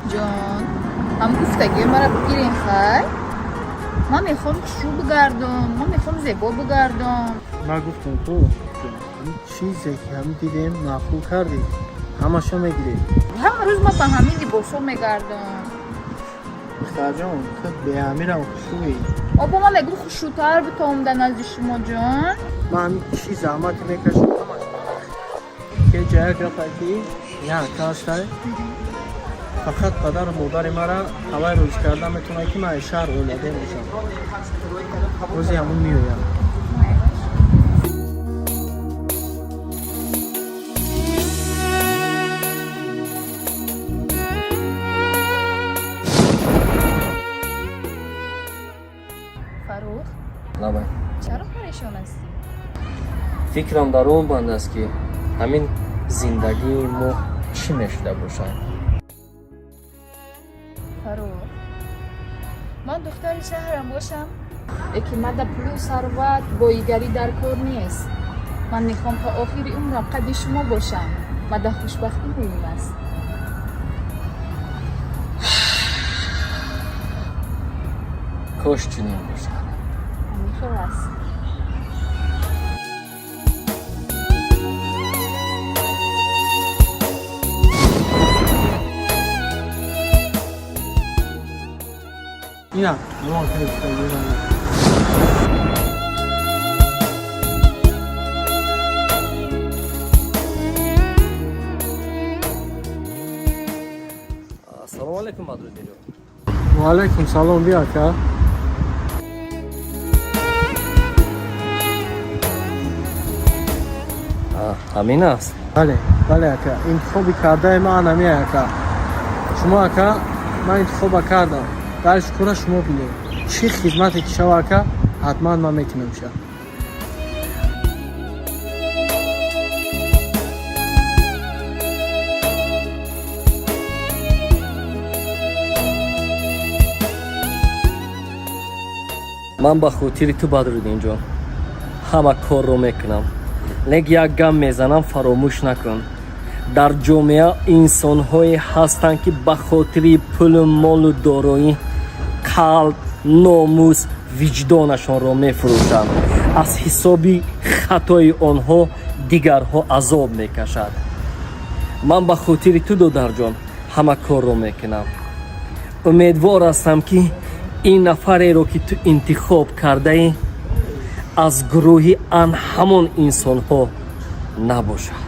جان هم گفتگی مرا بگیرین خیر من میخوام شو بگردم من میخوام زیبا بگردم من گفتم تو این چیزی که هم دیدیم معقول کردی همشو میگیری همه روز من به همین لباسا میگردم دختر جان تو به امیرم خوشویی آبا من میگم خوشوتر بتام در نزد شما جان من همین چی زحمتی میکشم همش که جای گرفتی یا کاشتای فقط پدر و مادر مرا هوای روز کردن میتونه که من شهر اولاده میشم روزی همون میویم فروخ نبای چرا پریشان هستی؟ فکرم در اون بند است که همین زندگی ما چی نشده باشد فروخ من دختر شهرم باشم یکی مد پول ثروت بایگری در کار نیست من میخوام تا آخر عمرم قد شما باشم مد خوشبختی مهم است کاش چنین باشد همینطور است اینا نمان کنید که بیرون سلام علیکم مدرسه و علیکم سلام بیا که همین است بله که انتخابی کرده من همیه که شما که من انتخاب کردم درش کنه شما بینید چی خدمتی که شما که حتما من میتونم شد من به خاطر تو بدرودین جان همه کار رو میکنم لیک یک گم میزنم فراموش نکن در جامعه انسان هایی هستند که به خاطر پول مال و دارایی قلب ناموس وجدانشان را میفروشند از حسابی خطای آنها دیگرها عذاب میکشد من به خاطر تو دادر جان همه کار رو میکنم امیدوار هستم که این نفری رو که تو انتخاب کرده ای از گروهی آن همان انسان ها نباشد